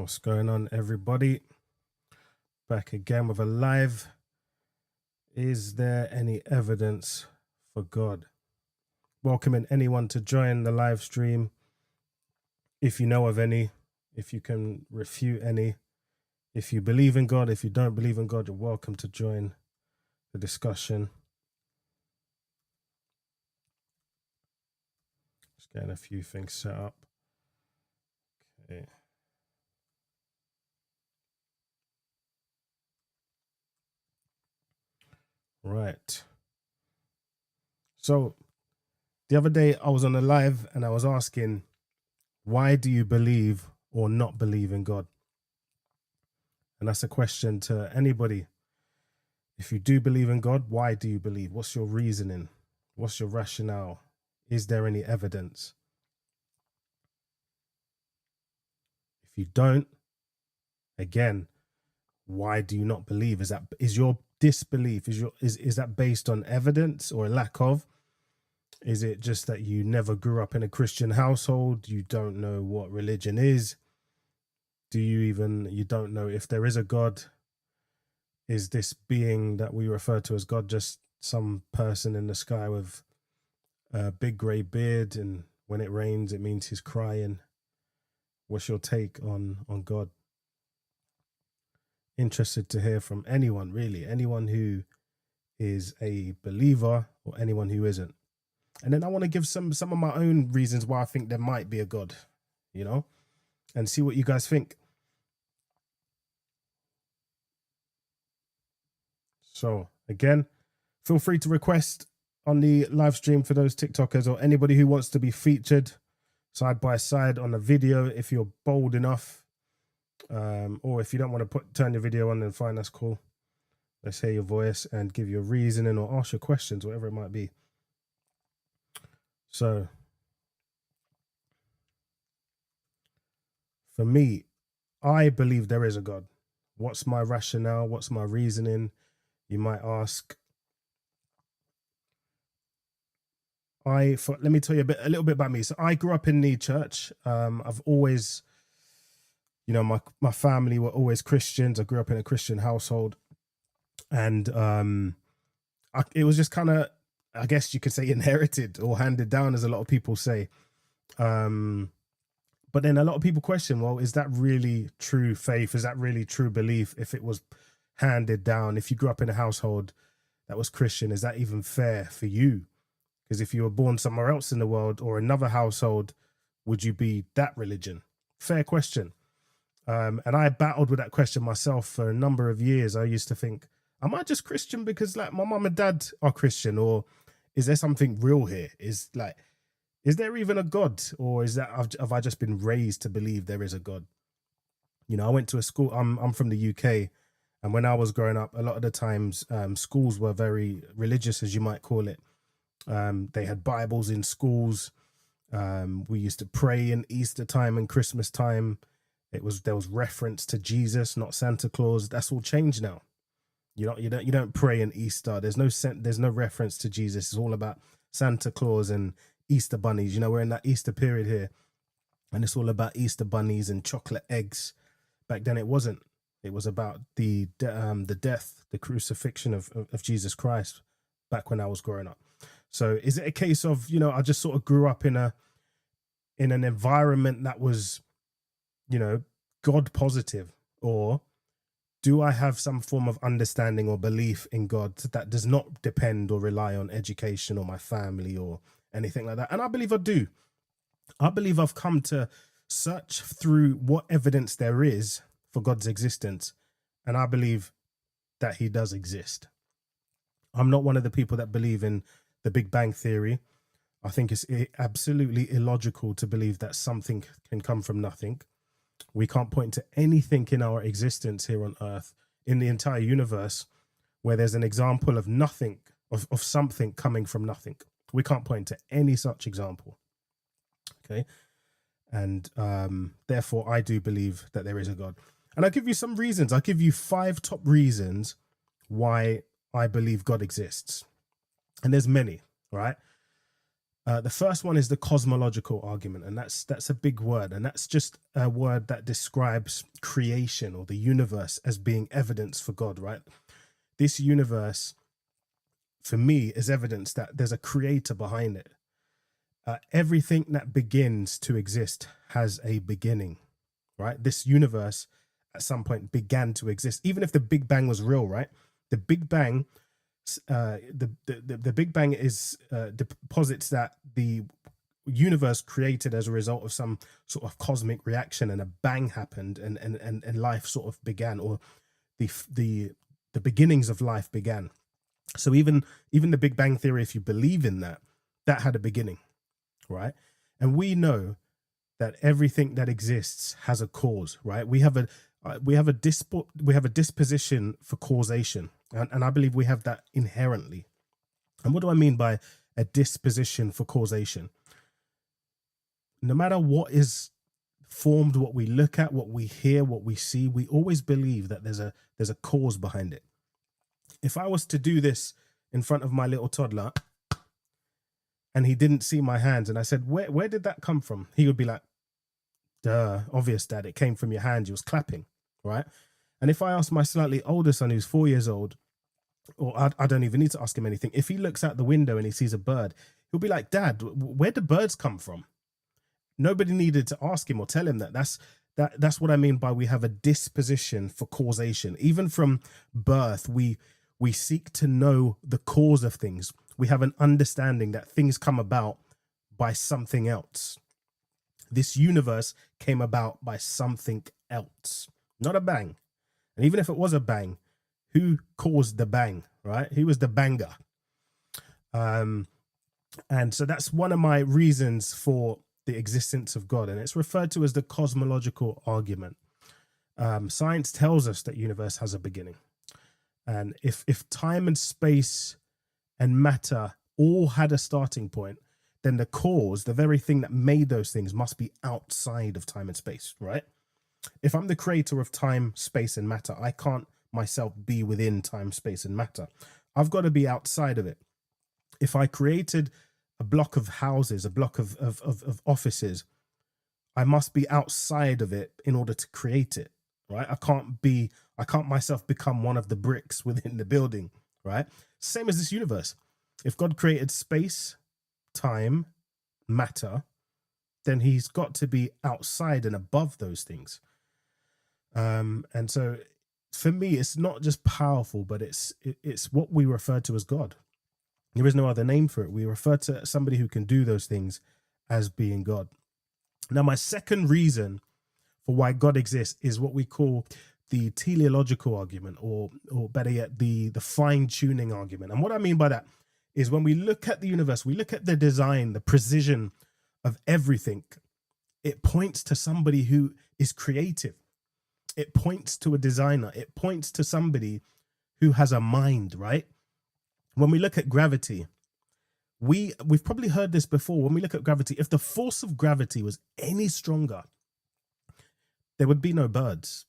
What's going on, everybody? Back again with a live. Is there any evidence for God? Welcoming anyone to join the live stream. If you know of any, if you can refute any, if you believe in God, if you don't believe in God, you're welcome to join the discussion. Just getting a few things set up. Okay. Right. So the other day I was on a live and I was asking, why do you believe or not believe in God? And that's a question to anybody. If you do believe in God, why do you believe? What's your reasoning? What's your rationale? Is there any evidence? If you don't, again, why do you not believe? Is your disbelief, is that based on evidence or a lack of? Is it just that you never grew up in a Christian household? You don't know what religion is? You don't know if there is a God? Is this being that we refer to as God just some person in the sky with a big grey beard, and when it rains, it means he's crying? What's your take on God? Interested to hear from anyone, really, anyone who is a believer or anyone who isn't. And then I want to give some of my own reasons why I think there might be a God, and see what you guys think. So again, feel free to request on the live stream for those TikTokers or anybody who wants to be featured side by side on a video, if you're bold enough, or if you don't want to turn your video on, then fine, that's cool. Let's hear your voice and give your reasoning or ask your questions, whatever it might be. So for me, I believe there is a God. What's my rationale? What's my reasoning? You might ask. Let me tell you a little bit about me. So I grew up in the church. I've always, my family were always Christians. I grew up in a Christian household, and it was just kind of, I guess you could say, inherited or handed down, as a lot of people say. But then a lot of people question, well, is that really true faith? Is that really true belief? If it was handed down, if you grew up in a household that was Christian, is that even fair for you? Because if you were born somewhere else in the world or another household, would you be that religion? Fair question. And I battled with that question myself for a number of years. I used to think, am I just Christian because like my mum and dad are Christian, or is there something real here? Is there even a God, or have I just been raised to believe there is a God? I went to a school. I'm from the UK, and when I was growing up, a lot of the times schools were very religious, as you might call it. They had Bibles in schools. We used to pray in Easter time and Christmas time. There was reference to Jesus, not Santa Claus. That's all changed now. You don't pray in Easter. There's no reference to Jesus. It's all about Santa Claus and Easter bunnies. We're in that Easter period here, and it's all about Easter bunnies and chocolate eggs. Back then, it wasn't. It was about the death, the crucifixion of Jesus Christ. Back when I was growing up. So is it a case of, I just sort of grew up in an environment that was, God positive, or do I have some form of understanding or belief in God that does not depend or rely on education or my family or anything like that? And I believe I do. I believe I've come to search through what evidence there is for God's existence, and I believe that he does exist. I'm not one of the people that believe in the Big Bang Theory. I think it's absolutely illogical to believe that something can come from nothing. We can't point to anything in our existence here on Earth, in the entire universe, where there's an example of nothing, of something coming from nothing. We can't point to any such example. Okay. And therefore, I do believe that there is a God. And I'll give you some reasons. I'll give you 5 top reasons why I believe God exists. And there's many, right? The first one is the cosmological argument, and that's a big word, and that's just a word that describes creation or the universe as being evidence for God, right? This universe, for me, is evidence that there's a creator behind it. Everything that begins to exist has a beginning, right? This universe at some point began to exist, even if the Big Bang was real, right? The Big Bang, the Big Bang is deposits that the universe created as a result of some sort of cosmic reaction, and a bang happened, and life sort of began, or the beginnings of life began. So even the Big Bang theory, if you believe in that, that had a beginning, right? And we know that everything that exists has a cause, right? We have a disposition for causation, and I believe we have that inherently. And what do I mean by a disposition for causation? No matter what is formed, what we look at, what we hear, what we see, we always believe that there's a cause behind it. If I was to do this in front of my little toddler and he didn't see my hands, and I said, where did that come from? He would be like, duh, obvious, Dad, it came from your hand, you was clapping, right? And if I ask my slightly older son, who's 4 years old, or I don't even need to ask him anything, if he looks out the window and he sees a bird, he'll be like, Dad, where do birds come from? Nobody needed to ask him or tell him that. That's what I mean by we have a disposition for causation. Even from birth, we seek to know the cause of things. We have an understanding that things come about by something else. This universe came about by something else, not a bang. And even if it was a bang, who caused the bang, right? Who was the banger? And so that's one of my reasons for the existence of God, and it's referred to as the cosmological argument. Science tells us that universe has a beginning, and if time and space and matter all had a starting point, then the cause, the very thing that made those things, must be outside of time and space, right? If I'm the creator of time, space, and matter, I can't myself be within time, space, and matter. I've got to be outside of it. If I created a block of houses, a block of offices, I must be outside of it in order to create it, right? I can't myself become one of the bricks within the building, right? Same as this universe. If God created space, time, matter, then he's got to be outside and above those things. And so for me, it's not just powerful, but it's what we refer to as God. There is no other name for it. We refer to somebody who can do those things as being God. Now, my second reason for why God exists is what we call the teleological argument, or better yet, the fine-tuning argument. And what I mean by that is when we look at the universe, we look at the design, the precision of everything, it points to somebody who is creative. It points to a designer. It points to somebody who has a mind, right? When we look at gravity, we've probably heard this before. When we look at gravity, if the force of gravity was any stronger, there would be no birds.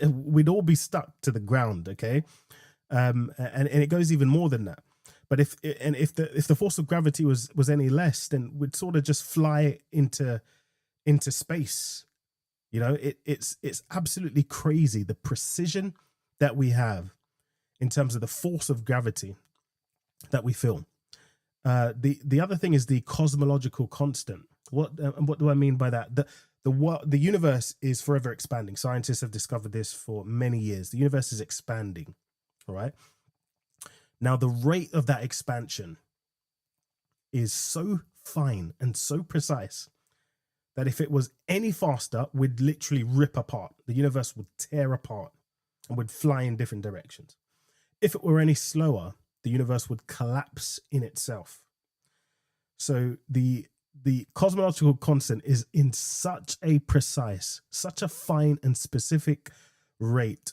We'd all be stuck to the ground, okay? And it goes even more than that. But if the force of gravity was any less, then we'd sort of just fly into space. You know, it's absolutely crazy, the precision that we have in terms of the force of gravity that we feel. The other thing is the cosmological constant. What do I mean by that? The universe is forever expanding. Scientists have discovered this for many years. The universe is expanding, all right? Now, the rate of that expansion is so fine and so precise that if it was any faster, we'd literally rip apart. The universe would tear apart and would fly in different directions. If it were any slower, the universe would collapse in itself. So the cosmological constant is in such a precise, such a fine and specific rate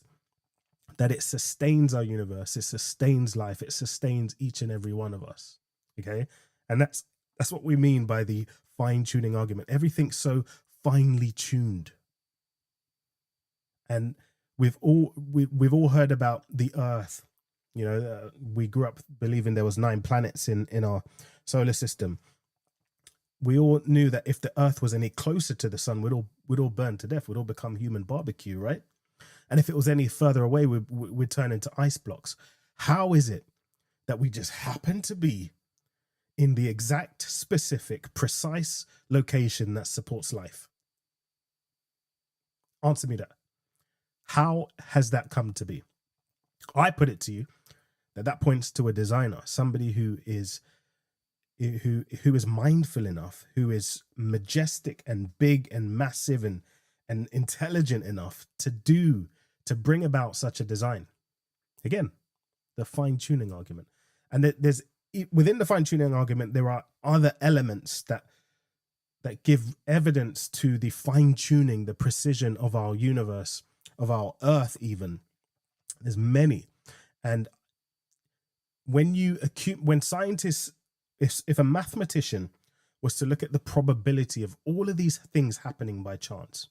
that it sustains our universe, it sustains life, it sustains each and every one of us. Okay? And that's what we mean by the fine-tuning argument. Everything's so finely tuned. And we've all heard about the Earth. You know, we grew up believing there was 9 planets in our solar system. we all knew that if the earth was any closer to the sun, we'd all burn to death. We'd all become human barbecue, right? And if it was any further away, we'd turn into ice blocks. How is it that we just happen to be in the exact, specific, precise location that supports life? Answer me that. How has that come to be? I put it to you that points to a designer, somebody who is mindful enough, who is majestic and big and massive and intelligent enough to bring about such a design. Again, the fine-tuning argument. And there's within the fine-tuning argument, there are other elements that give evidence to the fine-tuning, the precision of our universe, of our earth even. There's many. And when scientists, if a mathematician was to look at the probability of all of these things happening by chance,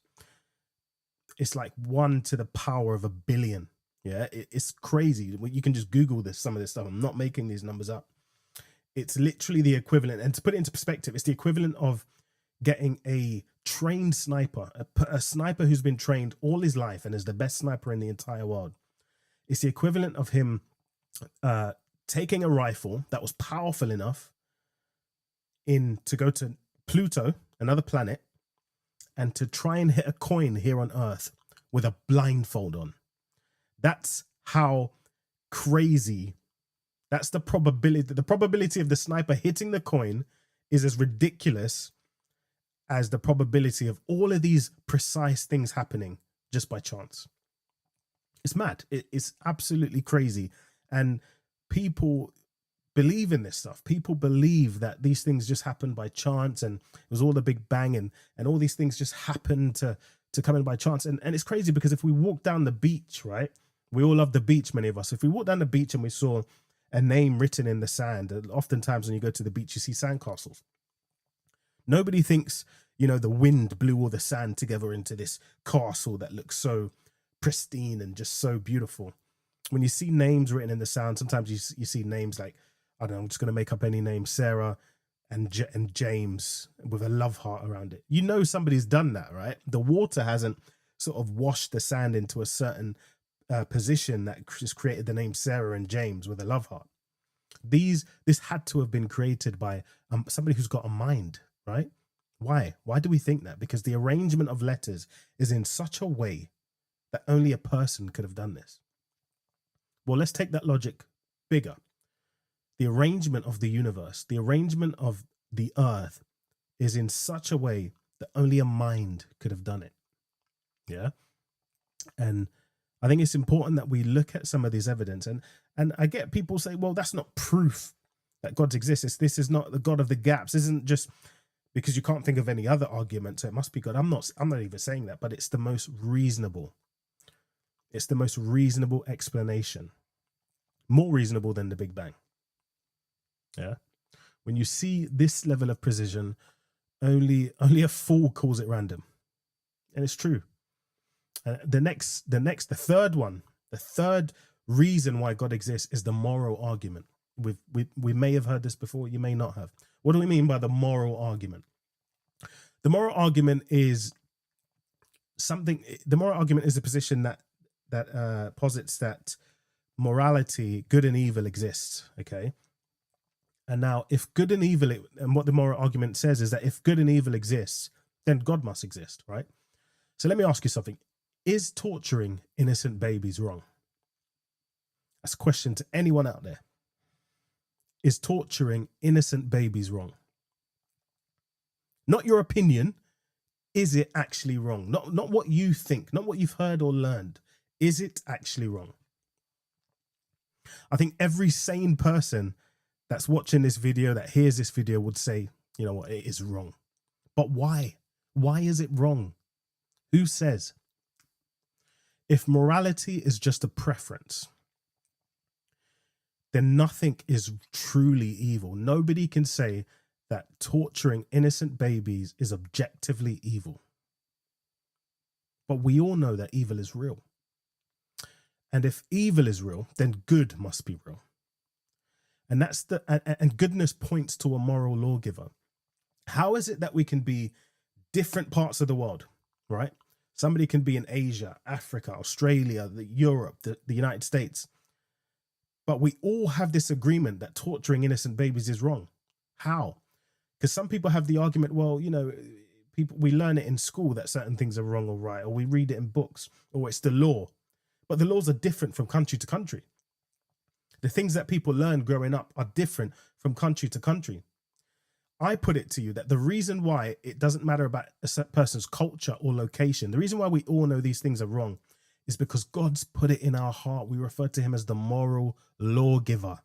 it's like 1 to the power of a billion. Yeah, it's crazy. You can just Google some of this stuff. I'm not making these numbers up. It's literally the equivalent. And to put it into perspective, it's the equivalent of getting a trained sniper, a sniper who's been trained all his life and is the best sniper in the entire world. It's the equivalent of him taking a rifle that was powerful enough to go to Pluto, another planet, and to try and hit a coin here on Earth with a blindfold on. That's how crazy. That's the probability. The probability of the sniper hitting the coin is as ridiculous as the probability of all of these precise things happening just by chance. It's mad. It's absolutely crazy. And people believe in this stuff. People believe that these things just happened by chance, and it was all the Big Bang, and all these things just happened to come in by chance. And it's crazy because if we walk down the beach, right? We all love the beach, many of us. If we walk down the beach and we saw a name written in the sand, oftentimes when you go to the beach, you see sandcastles. Nobody thinks, the wind blew all the sand together into this castle that looks so pristine and just so beautiful. When you see names written in the sand, sometimes you see names like, I don't know, I'm just going to make up any name, Sarah and James with a love heart around it. Somebody's done that, right? The water hasn't sort of washed the sand into a certain position that just created the name Sarah and James with a love heart. This had to have been created by somebody who's got a mind, right? Why do we think that? Because the arrangement of letters is in such a way that only a person could have done this. Well, let's take that logic bigger. The arrangement of the universe, the arrangement of the earth is in such a way that only a mind could have done it. Yeah. And I think it's important that we look at some of this evidence. And I get people say, well, that's not proof that God exists. This is not the God of the gaps. This isn't just because you can't think of any other argument, so it must be God. I'm not even saying that, but it's the most reasonable. It's the most reasonable explanation. More reasonable than the Big Bang. Yeah. When you see this level of precision, only a fool calls it random. And it's true. The third reason why God exists is the moral argument. We may have heard this before, you may not have. What do we mean by the moral argument? The moral argument is a position that posits that morality, good and evil exists. Okay. And now if good and evil, and what the moral argument says is that if good and evil exists, then God must exist, right? So let me ask you something. Is torturing innocent babies wrong? That's a question to anyone out there. Is torturing innocent babies wrong? Not your opinion. Is it actually wrong? Not what you think, not what you've heard or learned. Is it actually wrong? I think every sane person that's watching this video, that hears this video, would say, you know what, it is wrong. But why? Why is it wrong? Who says? If morality is just a preference, then nothing is truly evil. Nobody can say that torturing innocent babies is objectively evil. But we all know that evil is real. And if evil is real, then good must be real. And and goodness points to a moral lawgiver. How is it that we can be different parts of the world, right? Somebody can be in Asia, Africa, Australia, Europe, the United States, but we all have this agreement that torturing innocent babies is wrong. How? Because some people have the argument, well, we learn it in school that certain things are wrong or right, or we read it in books, or it's the law. But the laws are different from country to country. The things that people learn growing up are different from country to country. I put it to you that the reason why it doesn't matter about a person's culture or location, the reason why we all know these things are wrong is because God's put it in our heart. We refer to him as the moral lawgiver.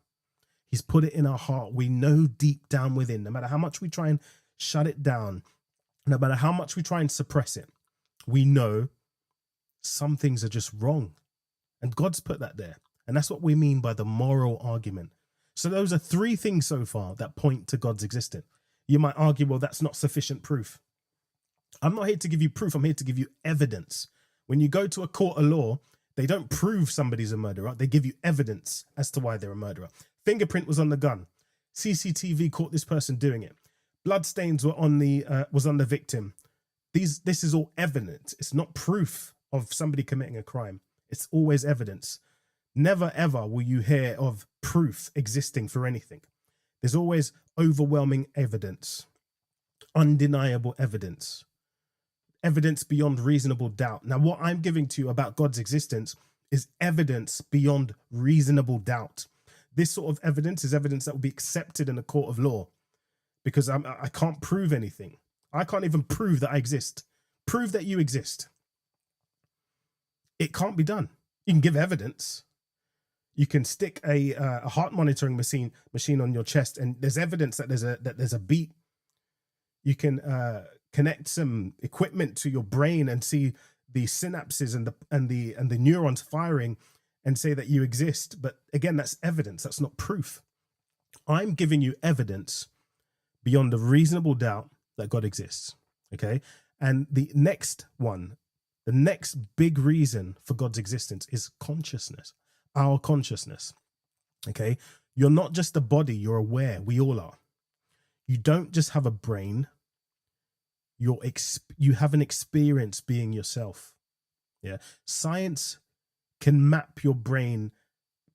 He's put it in our heart. We know deep down within, no matter how much we try and shut it down, no matter how much we try and suppress it, we know some things are just wrong. And God's put that there. And that's what we mean by the moral argument. So those are three things so far that point to God's existence. You might argue, well, that's not sufficient proof. I'm not here to give you proof. I'm here to give you evidence. When you go to a court of law, they don't prove somebody's a murderer. They give you evidence as to why they're a murderer. Fingerprint was on the gun. CCTV caught this person doing it. Bloodstains were on the victim. This is all evidence. It's not proof of somebody committing a crime. It's always evidence. Never ever will you hear of proof existing for anything. There's always overwhelming evidence, undeniable evidence, evidence beyond reasonable doubt. Now, what I'm giving to you about God's existence is evidence beyond reasonable doubt. This sort of evidence is evidence that will be accepted in a court of law, because I can't prove anything. I can't even prove that I exist. Prove that you exist. It can't be done. You can give evidence. You can stick a heart monitoring machine on your chest, and there's evidence that there's a beat. You can connect some equipment to your brain and see the synapses and the neurons firing, and say that you exist. But again, that's evidence. That's not proof. I'm giving you evidence beyond a reasonable doubt that God exists. Okay, and the next big reason for God's existence is consciousness. Our consciousness. Okay, you're not just a body, you're aware. We all are. You don't just have a brain, you have an experience being yourself. Yeah, science can map your brain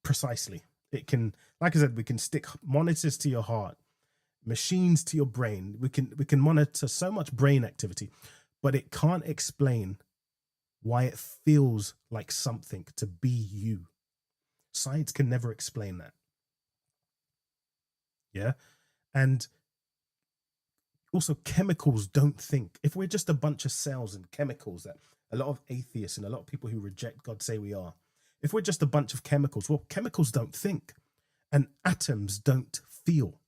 precisely. It can, like I said, we can stick monitors to your heart, machines to your brain. We can monitor so much brain activity, but it can't explain why it feels like something to be you. Science can never explain that. Yeah. And also, chemicals don't think. If we're just a bunch of cells and chemicals that a lot of atheists and a lot of people who reject God say we are, if we're just a bunch of chemicals, well, chemicals don't think and atoms don't feel,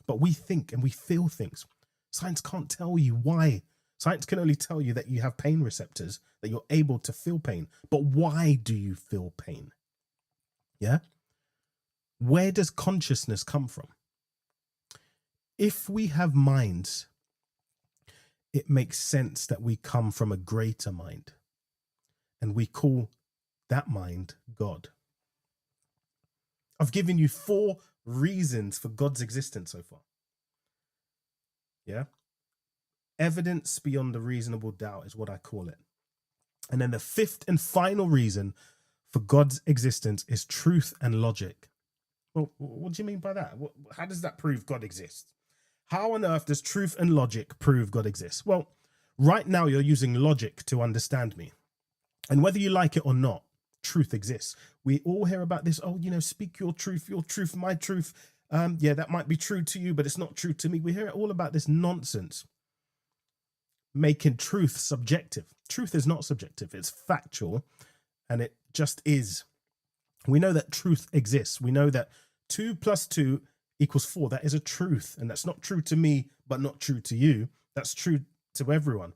but we think and we feel things. Science can't tell you why. Science can only tell you that you have pain receptors, that you're able to feel pain. But why do you feel pain? Yeah? Where does consciousness come from? If we have minds, it makes sense that we come from a greater mind, and we call that mind God. I've given you 4 reasons for God's existence so far. Yeah? Evidence beyond a reasonable doubt is what I call it. And then the 5th and final reason for God's existence is truth and logic. Well, what do you mean by that? How does that prove God exists? How on earth does truth and logic prove God exists? Well, right now you're using logic to understand me. And whether you like it or not, truth exists. We all hear about this, speak your truth, my truth. Yeah, that might be true to you, but it's not true to me. We hear it all about this nonsense, making truth subjective. Truth is not subjective. It's factual, and it just is. We know that truth exists. We know that 2 + 2 = 4. That is a truth, and that's not true to me, but not true to you. That's true to everyone.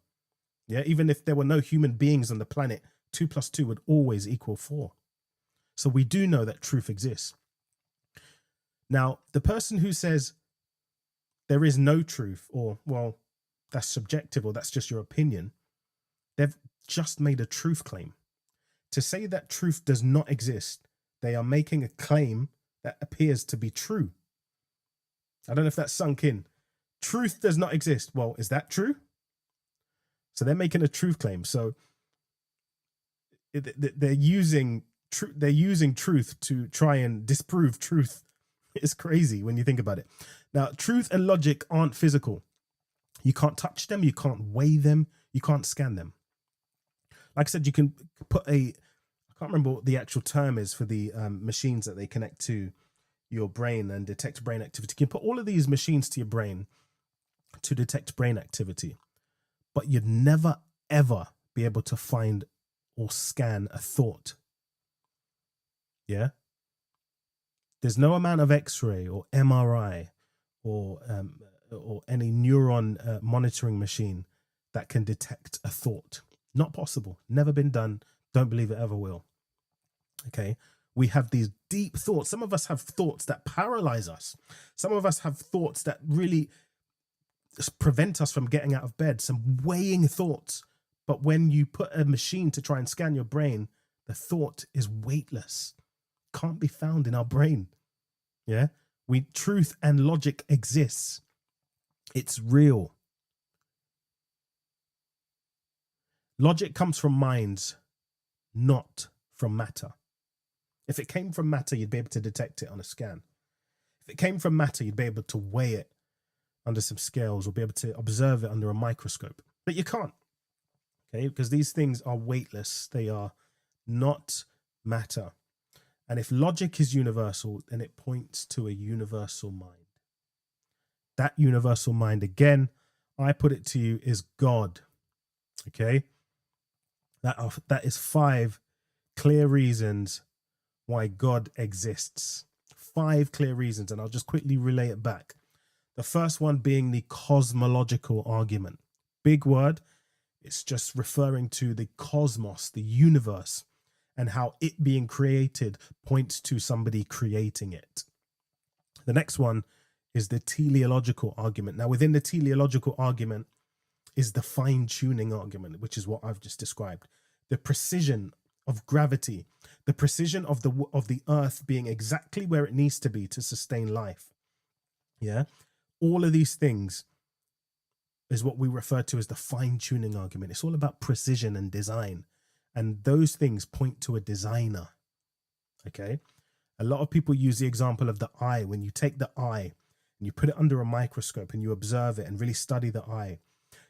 Yeah, even if there were no human beings on the planet, 2 + 2 would always equal 4. So we do know that truth exists. Now, the person who says there is no truth, or, well, that's subjective, or that's just your opinion, they've just made a truth claim. To say that truth does not exist, they are making a claim that appears to be true. I don't know if that's sunk in. Truth does not exist. Well, is that true? So they're making a truth claim. So they're using truth to try and disprove truth. It's crazy when you think about it. Now, truth and logic aren't physical. You can't touch them. You can't weigh them. You can't scan them. Like I said, you can put I can't remember what the actual term is for the machines that they connect to your brain and detect brain activity. You can put all of these machines to your brain to detect brain activity, but you'd never, ever be able to find or scan a thought. Yeah? There's no amount of X-ray or MRI or any neuron monitoring machine that can detect a thought. Not possible. Never been done. Don't believe it ever will. Okay? We have these deep thoughts. Some of us have thoughts that paralyze us. Some of us have thoughts that really prevent us from getting out of bed. Some weighing thoughts. But when you put a machine to try and scan your brain, the thought is weightless. Can't be found in our brain. Yeah? Truth and logic exists. It's real. Logic comes from minds, not from matter. If it came from matter, you'd be able to detect it on a scan. If it came from matter, you'd be able to weigh it under some scales or be able to observe it under a microscope. But you can't, okay? Because these things are weightless. They are not matter. And if logic is universal, then it points to a universal mind. That universal mind, again, I put it to you, is God, okay? That is 5 clear reasons why God exists. 5 clear reasons, and I'll just quickly relay it back. The first one being the cosmological argument. Big word. It's just referring to the cosmos, the universe, and how it being created points to somebody creating it. The next one is the teleological argument. Now, within the teleological argument is the fine-tuning argument, which is what I've just described. The precision of gravity, the precision of the earth being exactly where it needs to be to sustain life. Yeah, all of these things is what we refer to as the fine-tuning argument. It's all about precision and design, and those things point to a designer. Okay, a lot of people use the example of the eye. When you take the eye and you put it under a microscope and you observe it and really study the eye,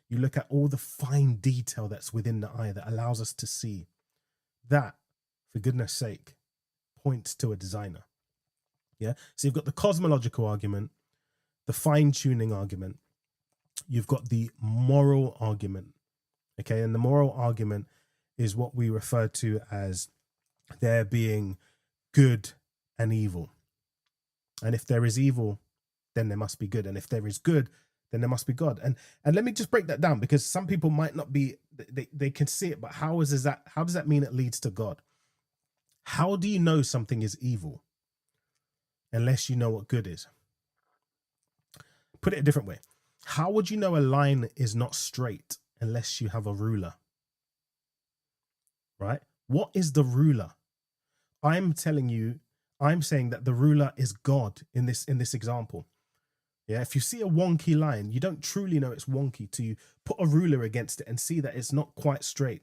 you look at all the fine detail that's within the eye that allows us to see. That, for goodness sake, points to a designer. Yeah. So you've got the cosmological argument, the fine-tuning argument. You've got the moral argument. Okay. And the moral argument is what we refer to as there being good and evil. And if there is evil, then there must be good. And if there is good, then there must be God. And let me just break that down, because some people might not be, they can see it, but how does that mean it leads to God? How do you know something is evil unless you know what good is? Put it a different way. How would you know a line is not straight unless you have a ruler? Right? What is the ruler? I'm saying that the ruler is God in this example. Yeah, if you see a wonky line, you don't truly know it's wonky till you put a ruler against it and see that it's not quite straight.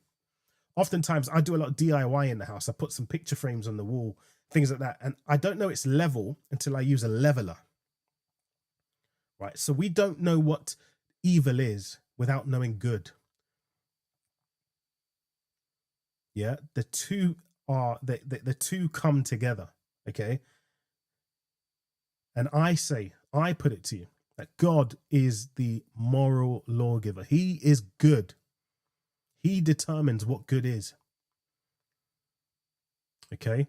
Oftentimes, I do a lot of DIY in the house. I put some picture frames on the wall, things like that, and I don't know it's level until I use a leveler. Right? So we don't know what evil is without knowing good. Yeah, the two come together. Okay. And I put it to you that God is the moral lawgiver. He is good. He determines what good is. Okay.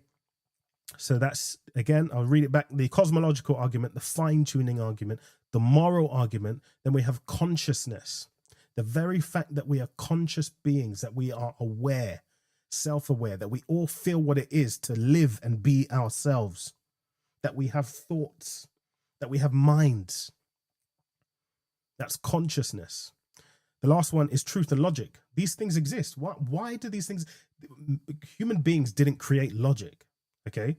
So that's, again, I'll read it back. The cosmological argument, the fine-tuning argument, the moral argument. Then we have consciousness. The very fact that we are conscious beings, that we are aware, self-aware, that we all feel what it is to live and be ourselves, that we have thoughts, that we have minds. That's consciousness. The last one is truth and logic. These things exist. Why do these things? Human beings didn't create logic. Okay.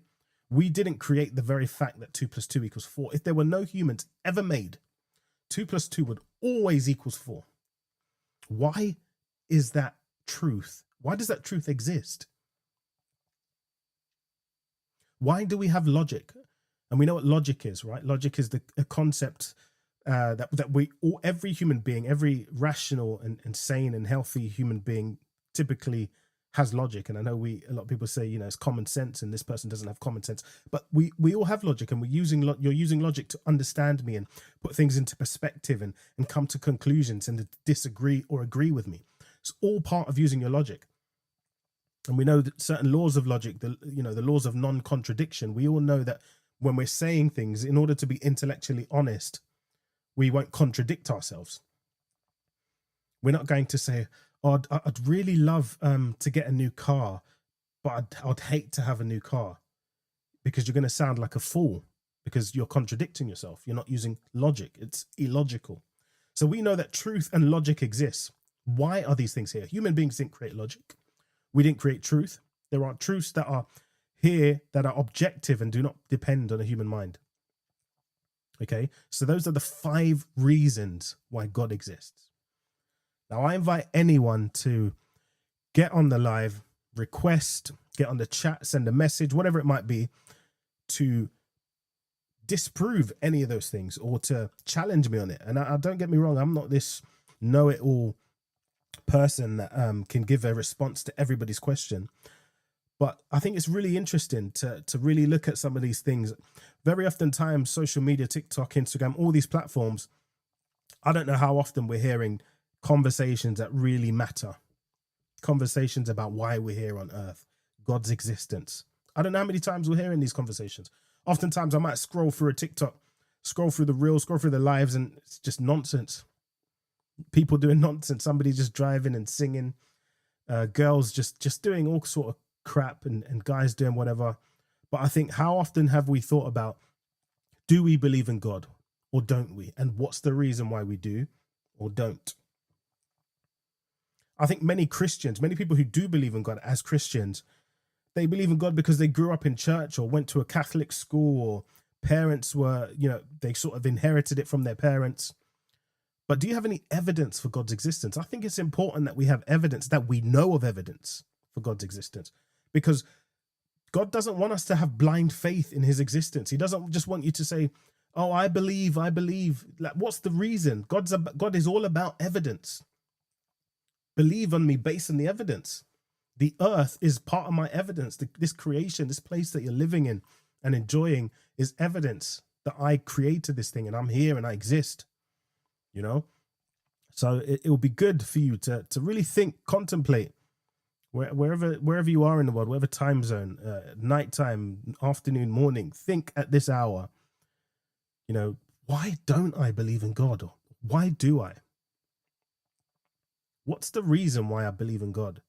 We didn't create the very fact that 2 + 2 = 4. If there were no humans ever made 2 plus 2 would always equals 4. Why is that truth? Why does that truth exist? Why do we have logic? And we know what logic is, right? Logic is a concept that we all, every human being, every rational and sane and healthy human being typically has logic. And I know a lot of people say, it's common sense and this person doesn't have common sense, but we all have logic, and you're using logic to understand me and put things into perspective and come to conclusions and to disagree or agree with me. It's all part of using your logic. And we know that certain laws of logic, the laws of non-contradiction, we all know that when we're saying things, in order to be intellectually honest, we won't contradict ourselves. We're not going to say, oh, I'd really love to get a new car, but I'd hate to have a new car, because you're going to sound like a fool, because you're contradicting yourself. You're not using logic. It's illogical. So we know that truth and logic exists. Why are these things here? Human beings didn't create logic. We didn't create truth. There are truths that are here that are objective and do not depend on a human mind. Okay, so those are the 5 reasons why God exists. Now, I invite anyone to get on the live, request, get on the chat, send a message, whatever it might be, to disprove any of those things or to challenge me on it. And I don't get me wrong, I'm not this know-it-all person that can give a response to everybody's question. But I think it's really interesting to really look at some of these things. Very often times, social media, TikTok, Instagram, all these platforms, I don't know how often we're hearing conversations that really matter. Conversations about why we're here on earth, God's existence. I don't know how many times we're hearing these conversations. Oftentimes I might scroll through a TikTok, scroll through the reels, scroll through the lives, and it's just nonsense. People doing nonsense. Somebody just driving and singing. Girls just doing all sort of crap, and guys doing whatever. But I think, how often have we thought about, do we believe in God or don't we? And what's the reason why we do or don't? I think many Christians, many people who do believe in God as Christians, they believe in God because they grew up in church or went to a Catholic school, or parents were, they sort of inherited it from their parents. But do you have any evidence for God's existence? I think it's important that we have evidence, that we know of evidence for God's existence, because God doesn't want us to have blind faith in his existence. He doesn't just want you to say, oh, I believe. Like, what's the reason? God is all about evidence. Believe on me based on the evidence. The earth is part of my evidence. This creation, this place that you're living in and enjoying, is evidence that I created this thing and I'm here and I exist. So it will be good for you to really think, contemplate, wherever you are in the world, whatever time zone, nighttime, afternoon, morning, think at this hour, why don't I believe in God? Or why do I? What's the reason why I believe in God?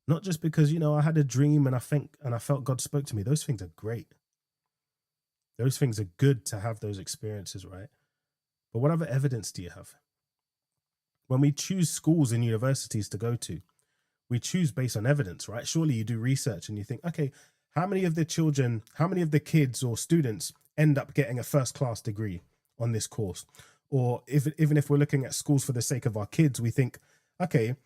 Not just because, I had a dream and I felt God spoke to me. Those things are great. Those things are good to have those experiences, right? But what other evidence do you have? When we choose schools and universities to go to, we choose based on evidence, right? Surely you do research and you think, okay, how many of the kids or students end up getting a first-class degree on this course? Or even if we're looking at schools for the sake of our kids, we think, okay,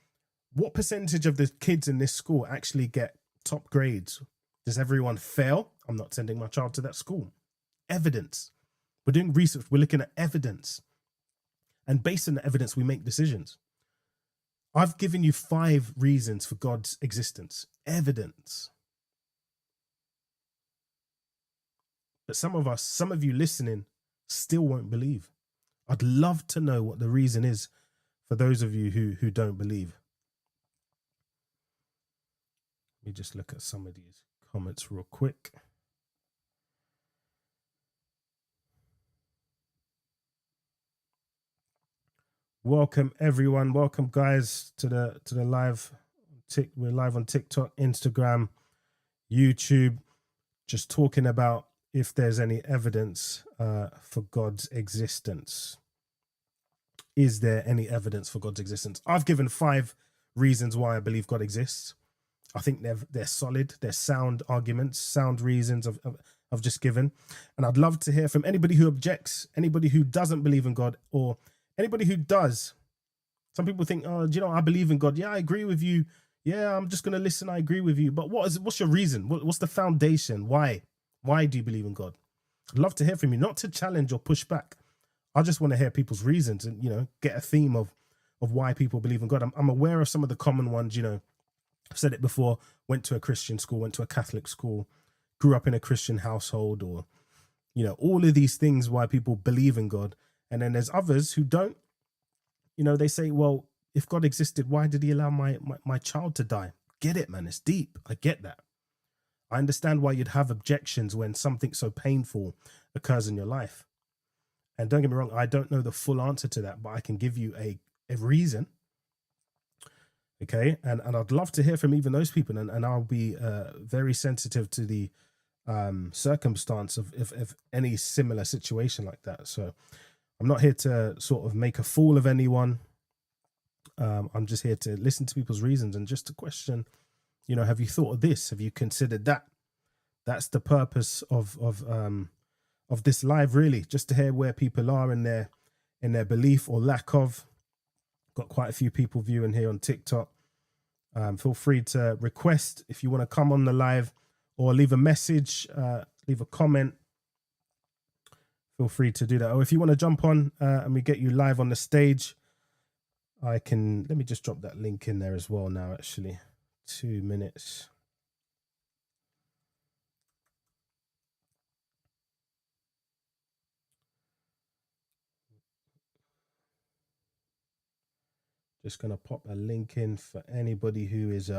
what percentage of the kids in this school actually get top grades? Does everyone fail? I'm not sending my child to that school. Evidence. We're doing research. We're looking at evidence. And based on the evidence, we make decisions. I've given you 5 reasons for God's existence. Evidence. But some of you listening still won't believe. I'd love to know what the reason is for those of you who don't believe. Let me just look at some of these comments real quick. Welcome everyone. Welcome guys to the live. We're live on TikTok, Instagram, YouTube, just talking about if there's any evidence for God's existence. Is there any evidence for God's existence? I've given 5 reasons why I believe God exists. I think they're solid. They're sound arguments, sound reasons of I've just given. And I'd love to hear from anybody who objects, anybody who doesn't believe in God, or anybody who does. Some people think, oh, do you know, I believe in God. Yeah, I agree with you. Yeah, I'm just going to listen. I agree with you. But what's your reason? What's the foundation? Why? Why do you believe in God? I'd love to hear from you, not to challenge or push back. I just want to hear people's reasons and, you know, get a theme of why people believe in God. I'm aware of some of the common ones, you know. I've said it before, went to a Christian school, went to a Catholic school, grew up in a Christian household, or, you know, all of these things why people believe in God. And then there's others who don't. You know, they say, well, if God existed, why did he allow my child to die? Get it, man. It's deep. I get that. I understand why you'd have objections when something so painful occurs in your life. And don't get me wrong, I don't know the full answer to that, but I can give you a reason. Okay. And I'd love to hear from even those people. And I'll be very sensitive to the circumstance of if any similar situation like that. So I'm not here to sort of make a fool of anyone. I'm just here to listen to people's reasons and just to question, you know, have you thought of this? Have you considered that? That's the purpose of this live, really, just to hear where people are in their belief or lack of. Got quite a few people viewing here on TikTok. Feel free to request if you want to come on the live or leave a message, leave a comment. Feel free to do that. Or if you want to jump on and we get you live on the stage, let me just drop that link in there as well now, actually. 2 minutes. Just going to pop a link in for anybody who is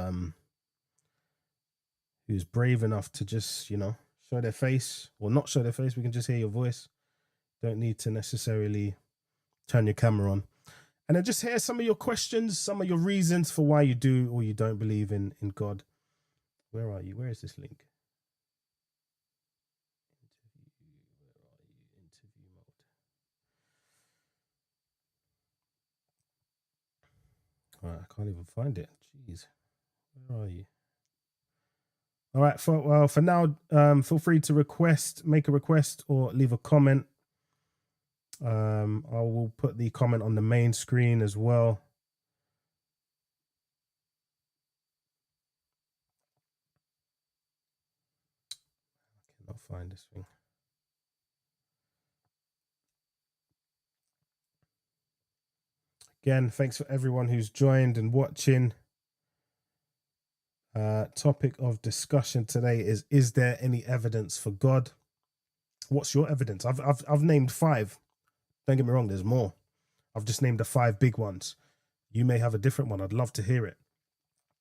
who's brave enough to just, you know, show their face or not show their face. We can just hear your voice. Don't need to necessarily turn your camera on. And then just hear some of your questions, some of your reasons for why you do or you don't believe in God. Where are you? Where is this link? Interview mode. All right, I can't even find it. Jeez. Where are you? All right, for now, feel free to make a request or leave a comment. I will put the comment on the main screen as well. I cannot find this thing. Again, thanks for everyone who's joined and watching. Topic of discussion today is there any evidence for God? What's your evidence? I've named 5. Don't get me wrong, there's more. I've just named the 5 big ones. You may have a different one. I'd love to hear it.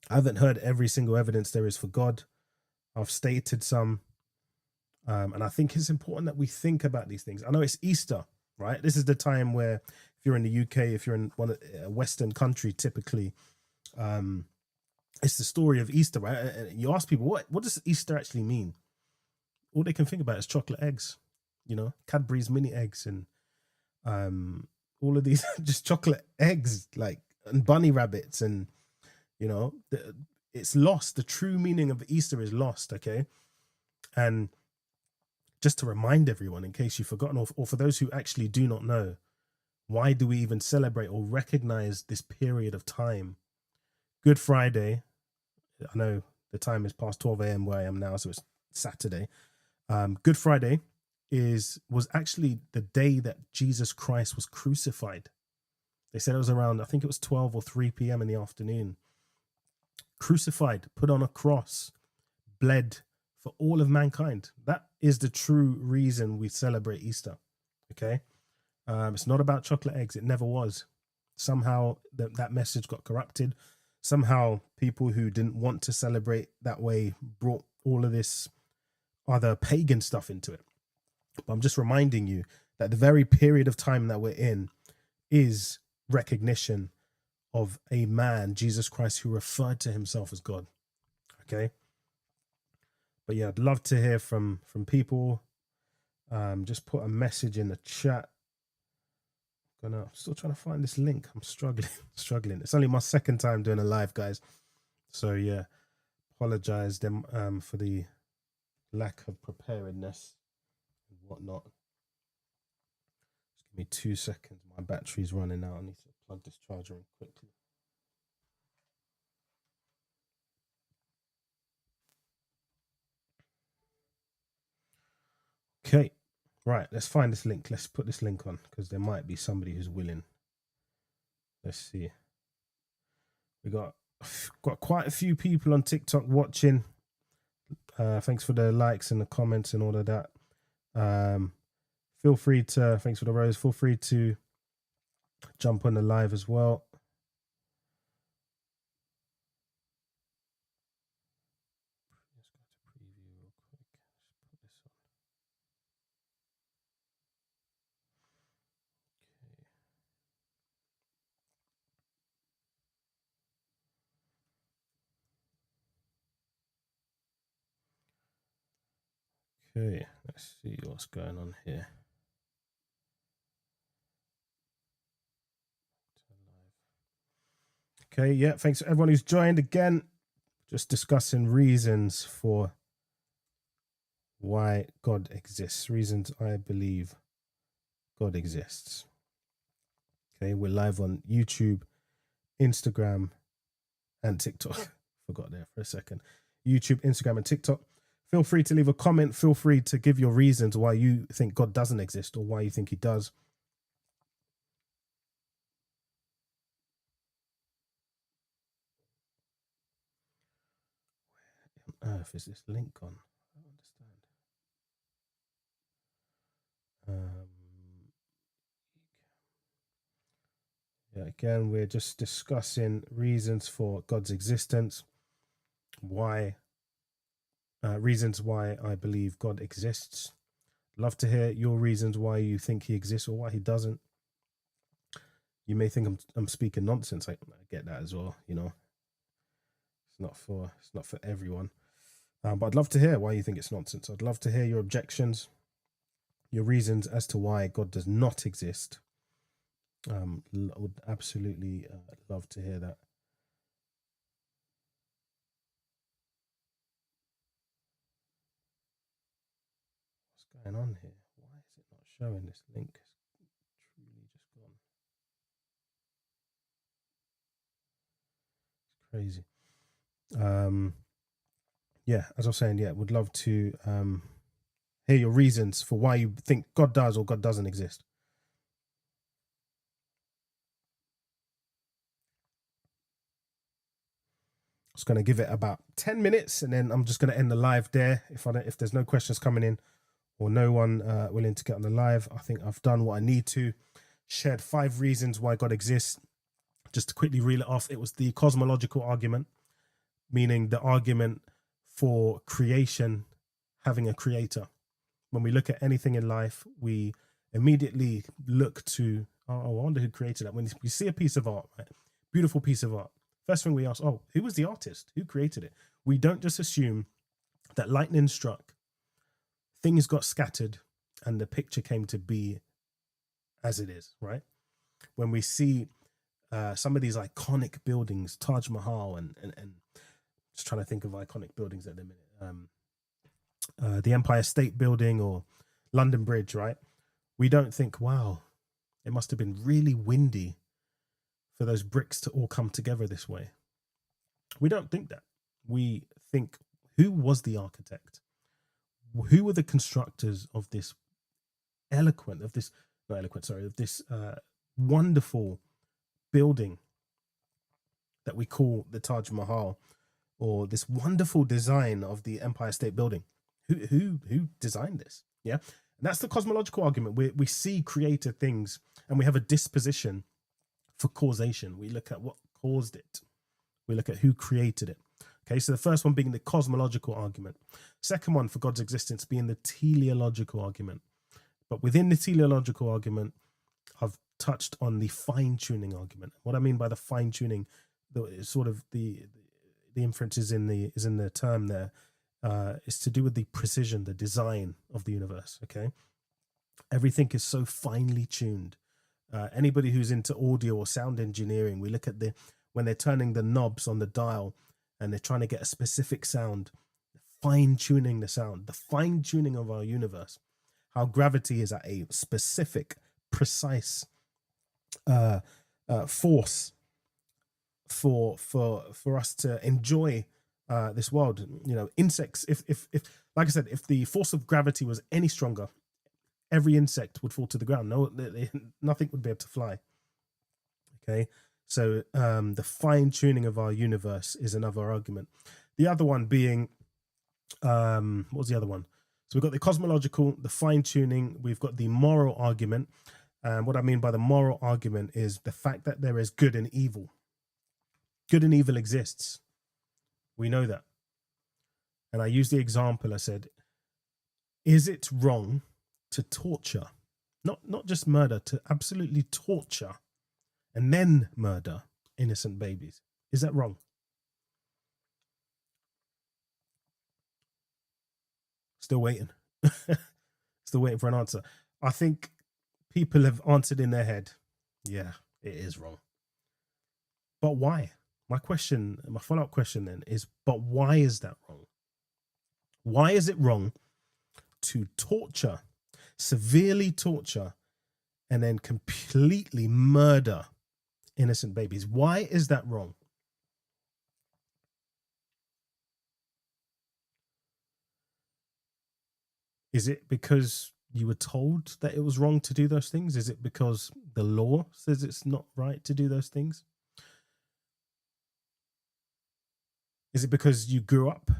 I haven't heard every single evidence there is for God. I've stated some. And I think it's important that we think about these things. I know it's Easter, right? This is the time where if you're in the UK, if you're in a Western country, typically, it's the story of Easter, right? And you ask people, what does Easter actually mean? All they can think about is chocolate eggs, you know, Cadbury's mini eggs and all of these just chocolate eggs, like, and bunny rabbits, and, you know, it's lost. The true meaning of Easter is lost, okay? And just to remind everyone, in case you've forgotten, or for those who actually do not know, why do we even celebrate or recognize this period of time? Good Friday, I know the time is past 12 a.m. where I am now, so it's Saturday. Good Friday was actually the day that Jesus Christ was crucified. They said it was around, I think it was 12 or 3 p.m. in the afternoon. Crucified, put on a cross, bled for all of mankind. That is the true reason we celebrate Easter. Okay. It's not about chocolate eggs. It never was. Somehow that message got corrupted. Somehow people who didn't want to celebrate that way brought all of this other pagan stuff into it. But I'm just reminding you that the very period of time that we're in is recognition of a man, Jesus Christ, who referred to himself as God. Okay. But yeah, I'd love to hear from people. Just put a message in the chat. I'm still trying to find this link. I'm struggling. It's only my second time doing a live, guys. So yeah, apologize them for the lack of preparedness and whatnot. Just give me 2 seconds. My battery's running out. I need to plug this charger in quickly. Okay, right. Let's find this link. Let's put this link on because there might be somebody who's willing. Let's see. We got quite a few people on TikTok watching. Thanks for the likes and the comments and all of that. Feel free to, thanks for the rose. Feel free to jump on the live as well. Let's go to preview real quick. Let's put this on. Okay, let's see what's going on here. Okay, yeah, thanks to everyone who's joined again. Just discussing reasons for why God exists, reasons I believe God exists. Okay, we're live on YouTube, Instagram, and TikTok. Forgot there for a second. YouTube, Instagram, and TikTok. Feel free to leave a comment. Feel free to give your reasons why you think God doesn't exist or why you think he does. Where on earth is this link on? I don't understand. Yeah, again, we're just discussing reasons for God's existence, reasons why I believe God exists. Love to hear your reasons why you think he exists or why he doesn't. You may think I'm speaking nonsense. I get that as well. You know, it's not for everyone. But I'd love to hear why you think it's nonsense. I'd love to hear your objections, your reasons as to why God does not exist. Would absolutely love to hear that. What's going on here? Why is it not showing this link? It's truly just gone. It's crazy. Yeah, as I was saying, yeah, would love to hear your reasons for why you think God does or God doesn't exist. Just going to give it about 10 minutes and then I'm just going to end the live there. If there's no questions coming in or no one willing to get on the live, I think I've done what I need to. Shared 5 reasons why God exists. Just to quickly reel it off, it was the cosmological argument, meaning the argument for creation having a creator. When we look at anything in life, we immediately look to, oh, I wonder who created that. When we see a piece of art, right? Beautiful piece of art, first thing we ask, oh, who was the artist? Who created it? We don't just assume that lightning struck, things got scattered, and the picture came to be as it is, right? When we see some of these iconic buildings, Taj Mahal, and just trying to think of iconic buildings at the minute, the Empire State Building or London Bridge, right? We don't think, wow, it must have been really windy for those bricks to all come together this way. We don't think that. We think, who was the architect? Who were the constructors of this wonderful building that we call the Taj Mahal, or this wonderful design of the Empire State Building? Who designed this? Yeah, and that's the cosmological argument. We see created things and we have a disposition for causation. We look at what caused it. We look at who created it. Okay, so the first one being the cosmological argument. Second one for God's existence being the teleological argument. But within the teleological argument, I've touched on the fine-tuning argument. What I mean by the fine-tuning, the inference is in the term there, is to do with the precision, the design of the universe. Okay, everything is so finely tuned. Anybody who's into audio or sound engineering, we look at when they're turning the knobs on the dial and they're trying to get a specific sound, fine-tuning the sound, the fine-tuning of our universe, how gravity is at a specific, precise force for us to enjoy this world. You know, insects, if like I said, if the force of gravity was any stronger, every insect would fall to the ground. Nothing would be able to fly. Okay, so the fine-tuning of our universe is another argument. The other one being, what was the other one? So we've got the cosmological, the fine-tuning, we've got the moral argument. And what I mean by the moral argument is the fact that there is good and evil. Good and evil exists. We know that. And I used the example, I said, is it wrong to torture? Not just murder, to absolutely torture and then murder innocent babies. Is that wrong? Still waiting. Still waiting for an answer. I think people have answered in their head, yeah, it is wrong. But why? My follow-up question then is, but why is that wrong? Why is it wrong to torture, severely torture, and then completely murder innocent babies? Why is that wrong? Is it because you were told that it was wrong to do those things? Is it because the law says it's not right to do those things? Is it because you grew up